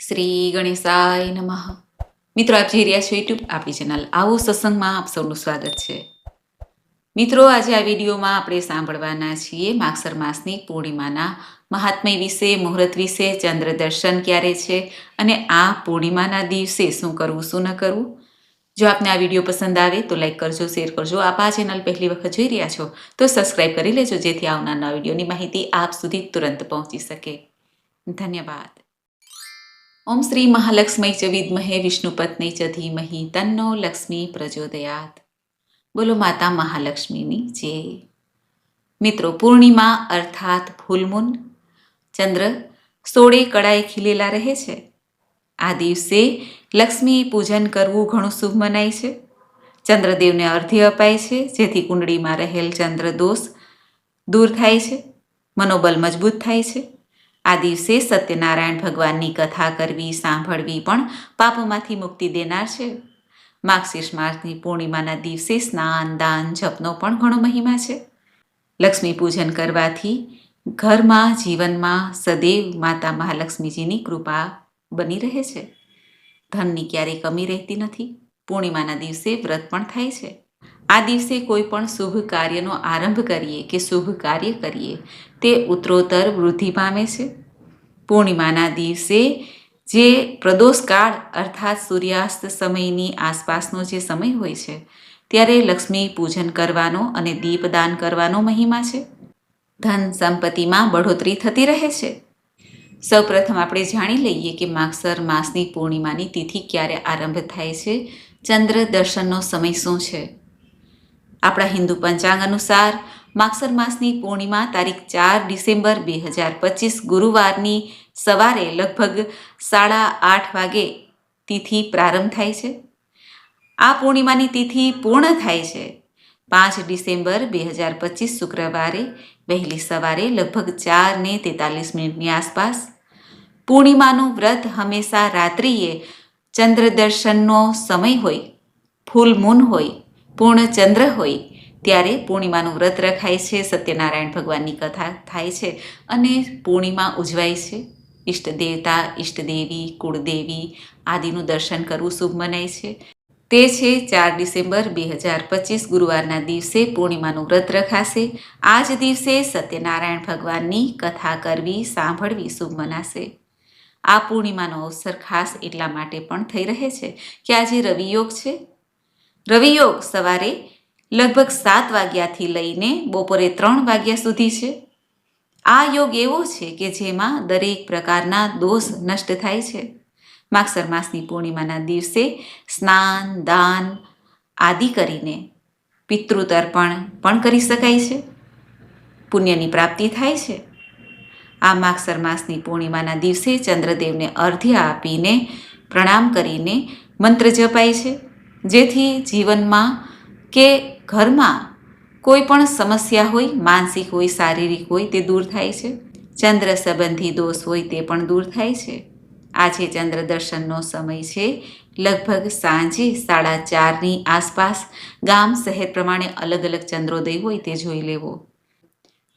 શ્રી ગણેશાય નમઃ. મિત્રો, આપ જોઈ રહ્યા છો યુટ્યુબ આપણી ચેનલ આવો સત્સંગમાં આપ સૌનું સ્વાગત છે. મિત્રો, આજે આ વિડીયોમાં આપણે સાંભળવાના છીએ માગસર માસની પૂર્ણિમાના મહાત્મ્ય વિશે, મુહૂર્ત વિશે, ચંદ્ર દર્શન ક્યારે છે અને આ પૂર્ણિમાના દિવસે શું કરવું શું ન કરવું. જો આપને આ વિડીયો પસંદ આવે તો લાઈક કરજો, શેર કરજો. આપ આ ચેનલ પહેલી વખત જોઈ રહ્યા છો તો સબસ્ક્રાઈબ કરી લેજો, જેથી આવનારના વિડીયોની માહિતી આપ સુધી તુરંત પહોંચી શકે. ધન્યવાદ. ઓમ શ્રી મહાલક્ષ્મી ચ વિદ્મહે વિષ્ણુપત્ની ચ ધીમહિ તન્નો લક્ષ્મી પ્રચોદયાત. બોલો માતા મહાલક્ષ્મીની જય. મિત્રો, પૂર્ણિમા અર્થાત ફૂલમૂન, ચંદ્ર 16 કળાએ ખીલેલા રહે છે. આ દિવસે લક્ષ્મી પૂજન કરવું ઘણું શુભ મનાય છે. ચંદ્રદેવને અર્ધ્ય અપાય છે, જેથી કુંડળીમાં રહેલ ચંદ્ર દોષ દૂર થાય છે, મનોબળ મજબૂત થાય છે. આ દિવસે સત્યનારાયણ ભગવાનની કથા કરવી, સાંભળવી પણ પાપોમાંથી મુક્તિ દેનાર છે. માગશીર્ષ માસની પૂર્ણિમાના દિવસે સ્નાન, દાન, જપનો પણ ઘણો મહિમા છે. લક્ષ્મી પૂજન કરવાથી ઘરમાં, જીવનમાં સદૈવ માતા મહાલક્ષ્મીજીની કૃપા બની રહે છે. ધનની ક્યારેય કમી રહેતી નથી. પૂર્ણિમાના દિવસે વ્રત પણ થાય છે. આ દિવસે કોઈ પણ શુભ કાર્યનો આરંભ કરીએ કે શુભ કાર્ય કરીએ તે ઉત્તરોત્તર વૃદ્ધિ પામે છે. પૂર્ણિમાના દિવસે જે પ્રદોષકાળ અર્થાત સૂર્યાસ્ત સમયની આસપાસનો જે સમય હોય છે ત્યારે લક્ષ્મી પૂજન કરવાનો અને દીપદાન કરવાનો મહિમા છે. ધન સંપત્તિમાં બઢોતરી થતી રહે છે. સૌપ્રથમ આપણે જાણી લઈએ કે માગસર માસની પૂર્ણિમાની તિથિ ક્યારે આરંભ થાય છે, ચંદ્ર દર્શનનો સમય શું છે. આપણા હિન્દુ પંચાંગ અનુસાર માગસર માસની પૂર્ણિમા તારીખ 4 ડિસેમ્બર 2025 ગુરુવારની સવારે લગભગ 8:30 વાગે તિથિ પ્રારંભ થાય છે. આ પૂર્ણિમાની તિથિ પૂર્ણ થાય છે 5 ડિસેમ્બર 2025 શુક્રવારે વહેલી સવારે લગભગ 4:43 આસપાસ. પૂર્ણિમાનું વ્રત હંમેશા રાત્રિએ ચંદ્ર દર્શનનો સમય હોય, ફૂલ મૂન હોય, પૂર્ણ ચંદ્ર હોય ત્યારે પૂર્ણિમાનું વ્રત રખાય છે. સત્યનારાયણ ભગવાનની કથા થાય છે અને પૂર્ણિમા ઉજવાય છે. ઈષ્ટ દેવતા, ઈષ્ટદેવી, કુળદેવી આદિનું દર્શન કરવું શુભ મનાય છે. તે છે 4 ડિસેમ્બર 2025 ગુરુવારના દિવસે પૂર્ણિમાનું વ્રત રખાશે. આ જ દિવસે સત્યનારાયણ ભગવાનની કથા કરવી, સાંભળવી શુભ મનાશે. આ પૂર્ણિમાનો અવસર ખાસ એટલા માટે પણ થઈ રહે છે કે આજે રવિયોગ છે. રવિયોગ સવારે લગભગ 7 વાગ્યાથી લઈને બપોરે 3 વાગ્યા સુધી છે. આ યોગ એવો છે કે જેમાં દરેક પ્રકારના દોષ નષ્ટ થાય છે. માગસર માસની પૂર્ણિમાના દિવસે સ્નાન, દાન આદિ કરીને પિતૃતર્પણ પણ કરી શકાય છે. પુણ્યની પ્રાપ્તિ થાય છે. આ માગસર માસની પૂર્ણિમાના દિવસે ચંદ્રદેવને અર્ધ્ય આપીને પ્રણામ કરીને મંત્ર જપાય છે, જેથી જીવનમાં કે ઘરમાં કોઈ પણ સમસ્યા હોય, માનસિક હોય, શારીરિક હોય, તે દૂર થાય છે. ચંદ્ર સંબંધી દોષ હોય તે પણ દૂર થાય છે. આજે ચંદ્ર દર્શનનો સમય છે લગભગ સાંજે 4:30 આસપાસ. ગામ, શહેર પ્રમાણે અલગ અલગ ચંદ્રોદય હોય તે જોઈ લેવો.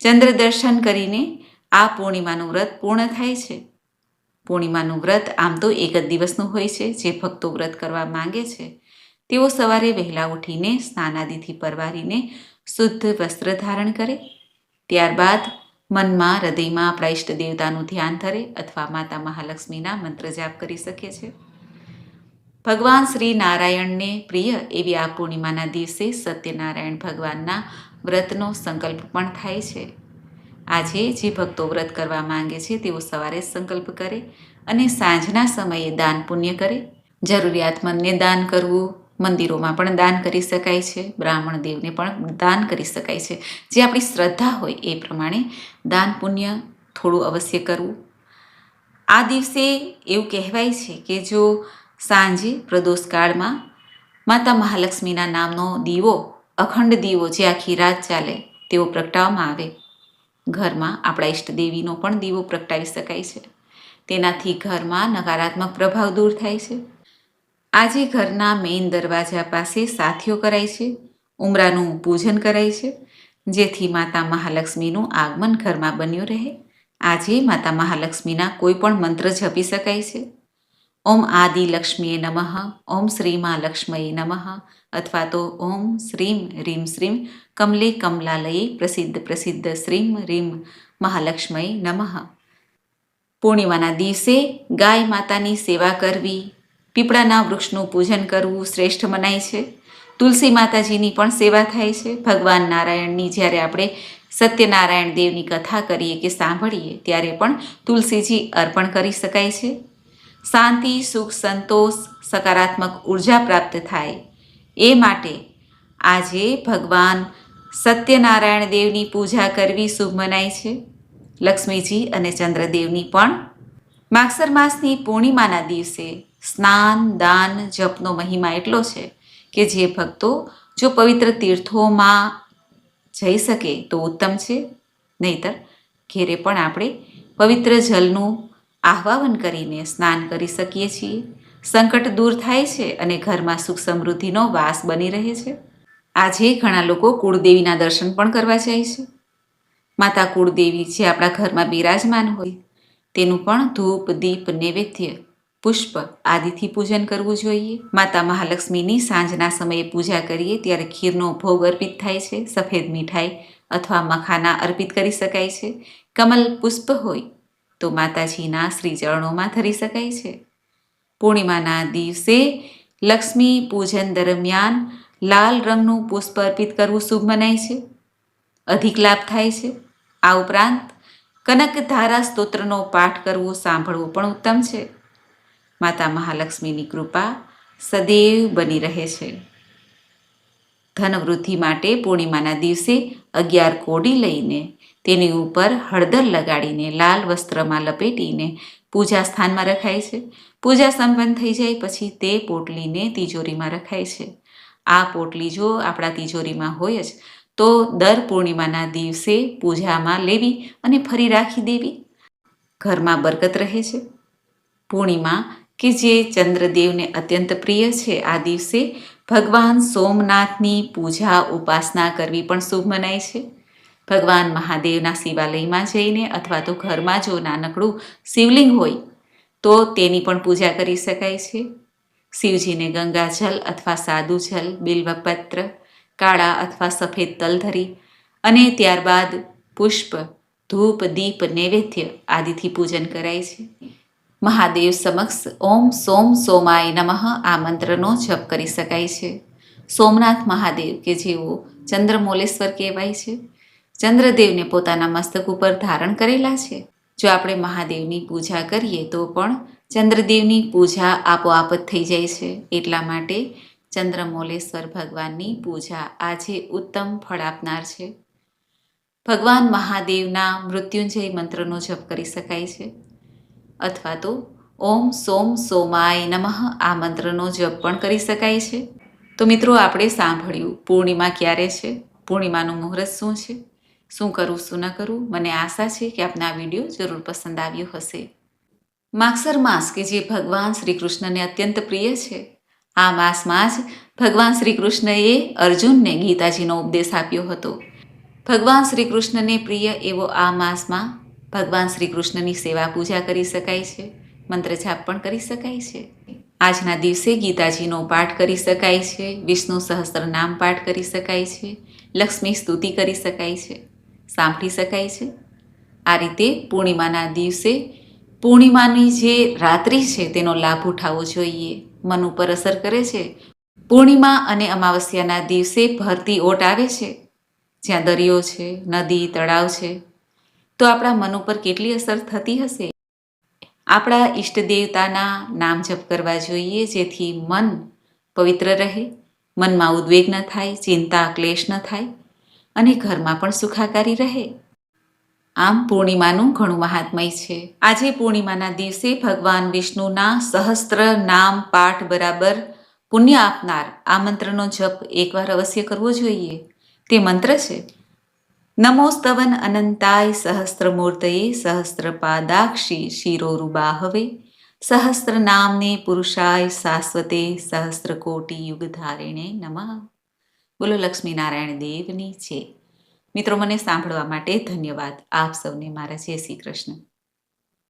ચંદ્ર દર્શન કરીને આ પૂર્ણિમાનું વ્રત પૂર્ણ થાય છે. પૂર્ણિમાનું વ્રત આમ તો એક જ દિવસનું હોય છે. જે ભક્તો વ્રત કરવા માંગે છે તેઓ સવારે વહેલા ઉઠીને સ્નાનાદિથી પરવારીને શુદ્ધ વસ્ત્ર ધારણ કરે. ત્યારબાદ મનમાં, હૃદયમાં આપણા ઈષ્ટ દેવતાનું ધ્યાન ધરે અથવા માતા મહાલક્ષ્મીના મંત્ર જાપ કરી શકે છે. ભગવાન શ્રી નારાયણને પ્રિય એવી આ પૂર્ણિમાના દિવસે સત્યનારાયણ ભગવાનના વ્રતનો સંકલ્પ પણ થાય છે. આજે જે ભક્તો વ્રત કરવા માંગે છે તેઓ સવારે સંકલ્પ કરે અને સાંજના સમયે દાન પુણ્ય કરે. જરૂરિયાતમંદને દાન કરવું, મંદિરોમાં પણ દાન કરી શકાય છે, બ્રાહ્મણ દેવને પણ દાન કરી શકાય છે. જે આપણી શ્રદ્ધા હોય એ પ્રમાણે દાન પુણ્ય થોડું અવશ્ય કરવું. આ દિવસે એવું કહેવાય છે કે જો સાંજે પ્રદોષકાળમાં માતા મહાલક્ષ્મીના નામનો દીવો, અખંડ દીવો જે આખી રાત ચાલે તેવો પ્રગટાવવામાં આવે, ઘરમાં આપણા ઈષ્ટદેવીનો પણ દીવો પ્રગટાવી શકાય છે. તેનાથી ઘરમાં નકારાત્મક પ્રભાવ દૂર થાય છે. આજે ઘરના મેઇન દરવાજા પાસે સાથીઓ કરાય છે, ઉમરાનું પૂજન કરાય છે, જેથી માતા મહાલક્ષ્મીનું આગમન ઘરમાં બન્યું રહે. આજે માતા મહાલક્ષ્મીના કોઈ પણ મંત્ર જપી શકાય છે. ઓમ આદિલક્ષ્મીએ નમઃ, ઓમ શ્રીમાં લક્ષ્મયે નમઃ, અથવા તો ઓમ શ્રીમ રીમ શ્રીમ કમલે કમલાલયે પ્રસિદ્ધ શ્રીમ રીમ મહાલક્ષ્મયે નમઃ. પૂર્ણિમાના દિવસે ગાય માતાની સેવા કરવી, પીપળાના વૃક્ષનું પૂજન કરવું શ્રેષ્ઠ મનાય છે. તુલસી માતાજીની પણ સેવા થાય છે. ભગવાન નારાયણની જ્યારે આપણે સત્યનારાયણ દેવની કથા કરીએ કે સાંભળીએ ત્યારે પણ તુલસીજી અર્પણ કરી શકાય છે. શાંતિ, સુખ, સંતોષ, સકારાત્મક ઉર્જા પ્રાપ્ત થાય એ માટે આજે ભગવાન સત્યનારાયણ દેવની પૂજા કરવી શુભ મનાય છે. લક્ષ્મીજી અને ચંદ્રદેવની પણ. માગસર માસની પૂર્ણિમાના દિવસે સ્નાન, દાન, જપનો મહિમા એટલો છે કે જે ભક્તો જો પવિત્ર તીર્થોમાં જઈ શકે તો ઉત્તમ છે, નહીતર ઘેરે પણ આપણે પવિત્ર જલનું આહ્વાન કરીને સ્નાન કરી શકીએ છીએ. સંકટ દૂર થાય છે અને ઘરમાં સુખ સમૃદ્ધિનો વાસ બની રહે છે. આજે ઘણા લોકો કુળદેવીના દર્શન પણ કરવા જાય છે. માતા કુળદેવી જે આપણા ઘરમાં બિરાજમાન હોય તેનું પણ ધૂપ, દીપ, નૈવેદ્ય, પુષ્પ આદિથી પૂજન કરવું જોઈએ. માતા મહાલક્ષ્મીની સાંજના સમયે પૂજા કરીએ ત્યારે ખીરનો ભોગ અર્પિત થાય છે. સફેદ મીઠાઈ અથવા મખાના અર્પિત કરી શકાય છે. કમલ પુષ્પ હોય તો માતાજીના શ્રી ચરણોમાં ધરી શકાય છે. પૂર્ણિમાના દિવસે લક્ષ્મી પૂજન દરમિયાન લાલ રંગનું પુષ્પ અર્પિત કરવું શુભ મનાય છે, અધિક લાભ થાય છે. આ ઉપરાંત કનકધારા સ્તોત્રનો પાઠ કરવો, સાંભળવો પણ ઉત્તમ છે. માતા મહાલક્ષ્મીની કૃપા સદૈવ બની રહે છે. ધનવૃદ્ધિ માટે પૂર્ણિમાના દિવસે 11 કોડી લઈને તેની ઉપર હળદર લગાડીને લાલ વસ્ત્રમાં લપેટીને પૂજા સ્થાનમાં રખાય છે. પૂજા સંપન્ન થઈ જાય પછી તે પોટલીને તિજોરીમાં રખાય છે. આ પોટલી જો આપણા તિજોરીમાં હોય જ તો દર પૂર્ણિમાના દિવસે પૂજામાં લેવી અને ફરી રાખી દેવી. ઘરમાં બરકત રહે છે. પૂર્ણિમા કે જે ચંદ્રદેવને અત્યંત પ્રિય છે, આ દિવસે ભગવાન સોમનાથની પૂજા ઉપાસના કરવી પણ શુભ મનાય છે. ભગવાન મહાદેવના શિવાલયમાં જઈને અથવા તો ઘરમાં જો નાનકડું શિવલિંગ હોય તો તેની પણ પૂજા કરી શકાય છે. શિવજીને ગંગાજલ અથવા સાદું જલ, બિલ્વપત્ર, કાળા અથવા સફેદ તલ ધરી અને ત્યારબાદ પુષ્પ, ધૂપ, દીપ, નૈવેદ્ય આદિથી પૂજન કરાય છે. મહાદેવ સમક્ષ ઓમ સોમ સોમાય નમઃ આ મંત્રનો જપ કરી શકાય છે. સોમનાથ મહાદેવ કે જેઓ ચંદ્રમૌલેશ્વર કહેવાય છે, ચંદ્રદેવને પોતાના મસ્તક ઉપર ધારણ કરેલા છે. જો આપણે મહાદેવની પૂજા કરીએ તો પણ ચંદ્રદેવની પૂજા આપોઆપ જ થઈ જાય છે. એટલા માટે ચંદ્રમૌલેશ્વર ભગવાનની પૂજા આજે ઉત્તમ ફળ આપનાર છે. ભગવાન મહાદેવના મૃત્યુંજય મંત્રનો જપ કરી શકાય છે, અથવા તો ઓમ સોમ સોમાય નમઃ આ મંત્રનો જપ પણ કરી શકાય છે. તો મિત્રો, આપણે સાંભળ્યું પૂર્ણિમા ક્યારે છે, પૂર્ણિમાનું મુહૂર્ત શું છે, શું કરવું શું ન કરવું. મને આશા છે કે આપને આ વિડીયો જરૂર પસંદ આવ્યો હશે. માગસર માસ કે જે ભગવાન શ્રી કૃષ્ણને અત્યંત પ્રિય છે, આ માસમાં જ ભગવાન શ્રી કૃષ્ણએ અર્જુનને ગીતાજીનો ઉપદેશ આપ્યો હતો. ભગવાન શ્રી કૃષ્ણને પ્રિય એવો આ માસમાં ભગવાન શ્રી કૃષ્ણની સેવા પૂજા કરી શકાય છે, મંત્ર જાપ પણ કરી શકાય છે. આજના દિવસે ગીતાજીનો પાઠ કરી શકાય છે, વિષ્ણુ સહસ્ત્ર નામ પાઠ કરી શકાય છે, લક્ષ્મી સ્તુતિ કરી શકાય છે, સાંભળી શકાય છે. આ રીતે પૂર્ણિમાના દિવસે પૂર્ણિમાની જે રાત્રિ છે તેનો લાભ ઉઠાવવો જોઈએ. મન ઉપર અસર કરે છે. પૂર્ણિમા અને અમાવસ્યાના દિવસે ભરતી ઓટ આવે છે, જ્યાં દરિયો છે, નદી, તળાવ છે, તો આપણા મન ઉપર કેટલી અસર થતી હશે. આપણા ઈષ્ટ દેવતાના નામ જપ કરવા જોઈએ, જેથી મન પવિત્ર રહે, મનમાં ઉદ્વેગ ન થાય, ચિંતા ક્લેશ ન થાય અને ઘરમાં પણ સુખાકારી રહે. આમ પૂર્ણિમાનું ઘણું મહાત્મય છે. આજે પૂર્ણિમાના દિવસે ભગવાન વિષ્ણુના સહસ્ત્ર નામ પાઠ બરાબર પુણ્ય આપનાર આ મંત્રનો જપ એકવાર અવશ્ય કરવો જોઈએ. તે મંત્ર છે નમોસ્તવન અનંતાય સહસ્ત્રમૂર્તયે સહસ્ત્રપાદાક્ષી શિરોરુબાહવે સહસ્ત્ર નામને પુરુષાય શાશ્વતે સહસ્ત્રકોટી યુગધારિણે નમઃ. બોલો લક્ષ્મીનારાયણ દેવની જય. મિત્રો, મને સાંભળવા માટે ધન્યવાદ. આપ સૌને મારા જય શ્રી કૃષ્ણ.